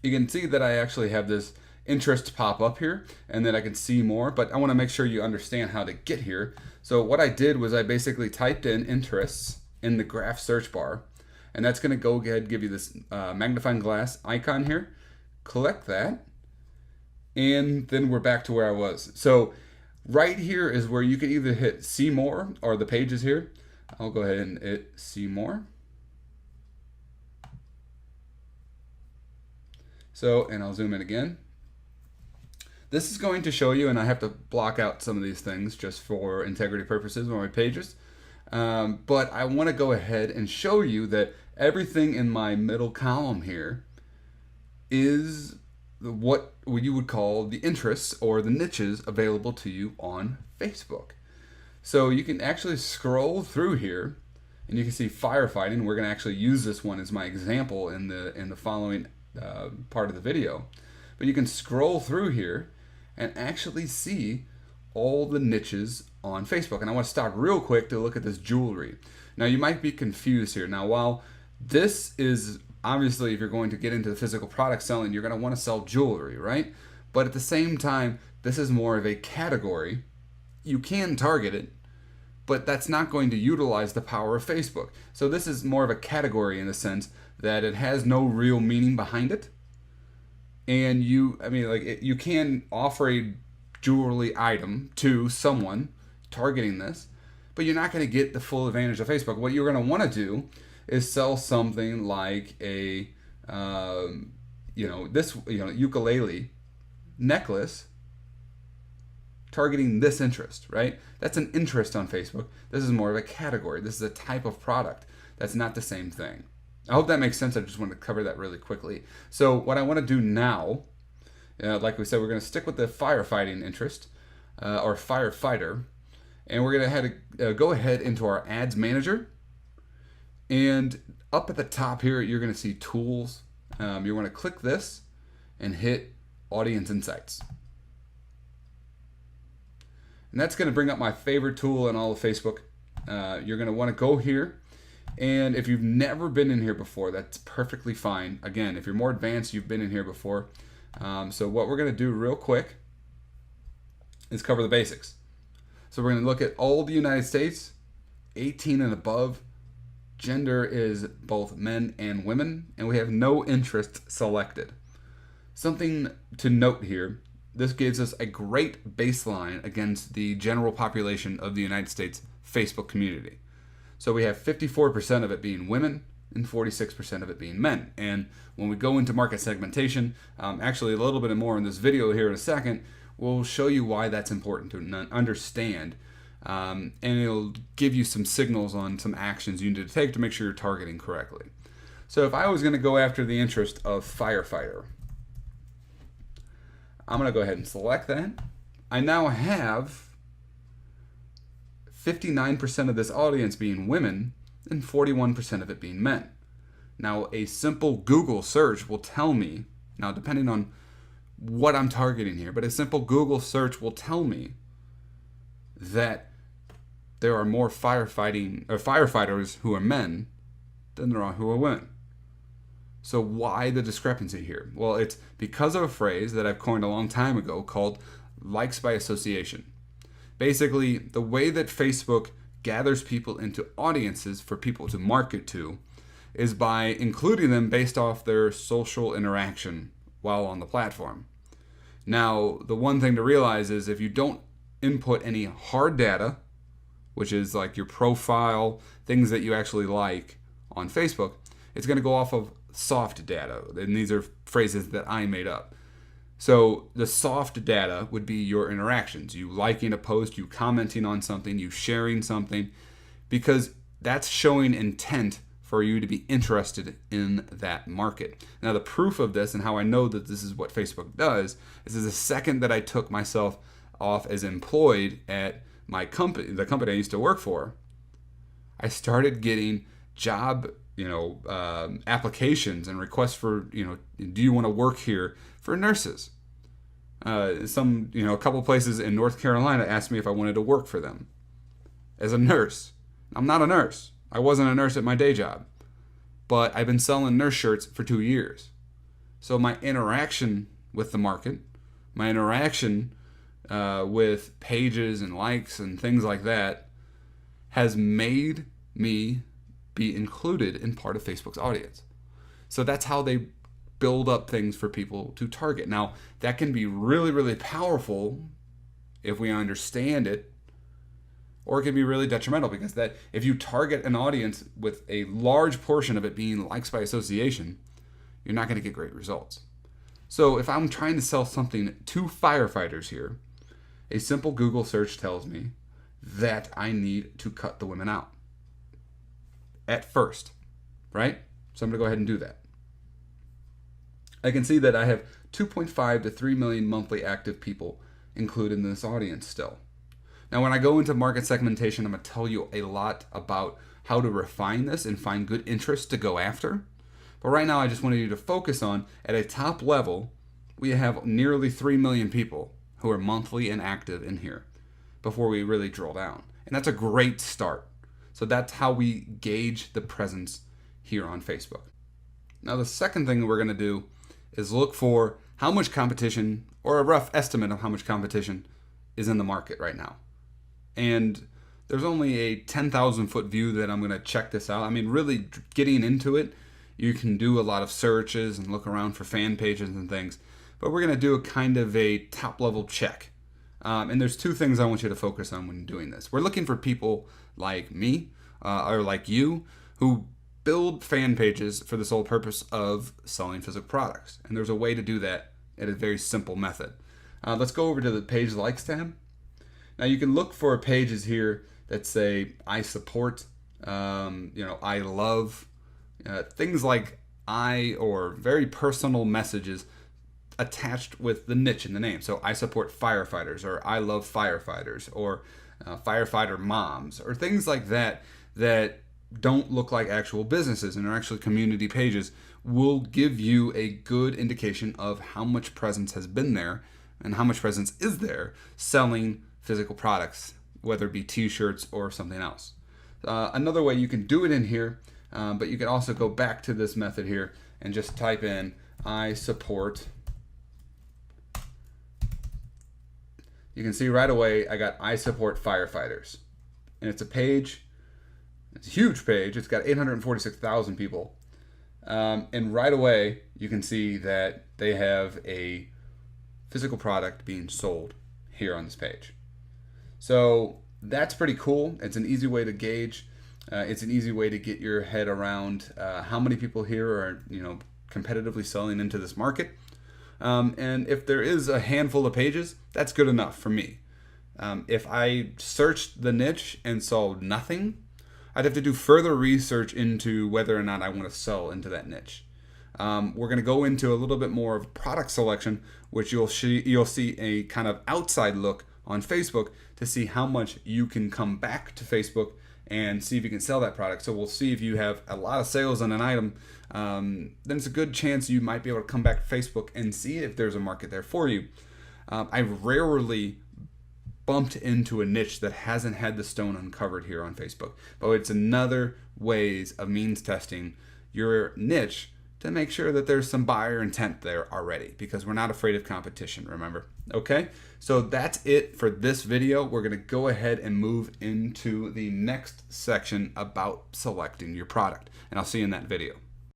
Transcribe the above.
you can see that I actually have this interest pop up here and then I can see more, but I want to make sure you understand how to get here. So what I did was I basically typed in interests in the graph search bar, and that's going to go ahead and give you this magnifying glass icon here. Click that, and then we're back to where I was. So right here is where you can either hit see more or the pages here. I'll go ahead and hit see more. So, and I'll zoom in again. This is going to show you, and I have to block out some of these things just for integrity purposes on my pages. But I want to go ahead and show you that everything in my middle column here is what you would call the interests or the niches available to you on Facebook. So you can actually scroll through here and you can see firefighting. We're going to actually use this one as my example in the following part of the video. But you can scroll through here and actually see all the niches on Facebook. And I want to stop real quick to look at this jewelry. Now you might be confused here. Now while this is obviously, if you're going to get into the physical product selling, you're going to want to sell jewelry, right? But at the same time, this is more of a category. You can target it, but that's not going to utilize the power of Facebook. So this is more of a category in the sense that it has no real meaning behind it. And you can offer a jewelry item to someone targeting this, but you're not going to get the full advantage of Facebook. What you're going to want to do is sell something like a ukulele necklace targeting this interest, right? That's an interest on Facebook. This is more of a category. This is a type of product. That's not the same thing. I hope that makes sense. I just want to cover that really quickly. So what I want to do now, like we said, we're going to stick with the firefighting interest or firefighter, and we're going to go ahead into our ads manager. And up at the top here, you're going to see tools. You're going to click this and hit audience insights. And that's going to bring up my favorite tool in all of Facebook. You're going to want to go here. And if you've never been in here before, that's perfectly fine. Again, if you're more advanced, you've been in here before. So what we're going to do real quick is cover the basics. So we're going to look at all the United States, 18 and above. Gender is both men and women, and we have no interest selected. Something to note here, this gives us a great baseline against the general population of the United States Facebook community. So we have 54% of it being women and 46% of it being men. And when we go into market segmentation, actually a little bit more in this video here in a second, we'll show you why that's important to understand. And it'll give you some signals on some actions you need to take to make sure you're targeting correctly. So if I was going to go after the interest of firefighter, I'm going to go ahead and select that. I now have 59% of this audience being women and 41% of it being men. Now, a simple Google search will tell me, now depending on what I'm targeting here, but a simple Google search will tell me that there are more firefighters who are men than there are who are women. So why the discrepancy here? Well, it's because of a phrase that I've coined a long time ago called likes by association. Basically, the way that Facebook gathers people into audiences for people to market to is by including them based off their social interaction while on the platform. Now, the one thing to realize is if you don't input any hard data, which is like your profile, things that you actually like on Facebook, it's going to go off of soft data. And these are phrases that I made up. So the soft data would be your interactions, you liking a post, you commenting on something, you sharing something, because that's showing intent for you to be interested in that market. Now the proof of this and how I know that this is what Facebook does is the second that I took myself off as employed at my company, the company I used to work for, I started getting job applications and requests for, do you want to work here for nurses? A couple places in North Carolina asked me if I wanted to work for them as a nurse. I'm not a nurse. I wasn't a nurse at my day job, but I've been selling nurse shirts for 2 years. So my interaction with the market, my interaction with pages and likes and things like that has made me be included in part of Facebook's audience. So that's how they build up things for people to target. Now, that can be really, really powerful if we understand it, or it can be really detrimental, because that if you target an audience with a large portion of it being likes by association, you're not going to get great results. So if I'm trying to sell something to firefighters here, a simple Google search tells me that I need to cut the women out at first, right? So I'm going to go ahead and do that. I can see that I have 2.5 to 3 million monthly active people included in this audience still. Now, when I go into market segmentation, I'm going to tell you a lot about how to refine this and find good interest to go after. But right now, I just wanted you to focus on, at a top level, we have nearly 3 million people who are monthly and active in here before we really drill down. And that's a great start. So that's how we gauge the presence here on Facebook. Now, the second thing that we're going to do is look for how much competition, or a rough estimate of how much competition is in the market right now. And there's only a 10,000 foot view that I'm going to check this out. I mean, really getting into it, you can do a lot of searches and look around for fan pages and things. But we're going to do a kind of a top level check. And there's two things I want you to focus on when doing this. We're looking for people like me or like you who build fan pages for the sole purpose of selling physical products. And there's a way to do that in a very simple method. Let's go over to the page likes tab. Now you can look for pages here that say I support, I love, things like or very personal messages attached with the niche in the name. So I support firefighters, or I love firefighters, or firefighter moms, or things like that that don't look like actual businesses and are actually community pages will give you a good indication of how much presence has been there and how much presence is there selling physical products, whether it be t-shirts or something else. Another way you can do it in here, but you can also go back to this method here and just type in I support. You can see right away I got I support firefighters, and it's a page. It's a huge page. It's got 846,000 people. And right away, you can see that they have a physical product being sold here on this page. So that's pretty cool. It's an easy way to gauge. It's an easy way to get your head around how many people here are, competitively selling into this market. And if there is a handful of pages, that's good enough for me. If I searched the niche and saw nothing, I'd have to do further research into whether or not I want to sell into that niche. We're going to go into a little bit more of product selection, which you'll see a kind of outside look on Facebook to see how much you can come back to Facebook and see if you can sell that product. So we'll see if you have a lot of sales on an item, then it's a good chance you might be able to come back to Facebook and see if there's a market there for you. I rarely bumped into a niche that hasn't had the stone uncovered here on Facebook, but it's another ways of means testing your niche to make sure that there's some buyer intent there already, because we're not afraid of competition, remember? Okay, so that's it for this video. We're gonna go ahead and move into the next section about selecting your product, and I'll see you in that video.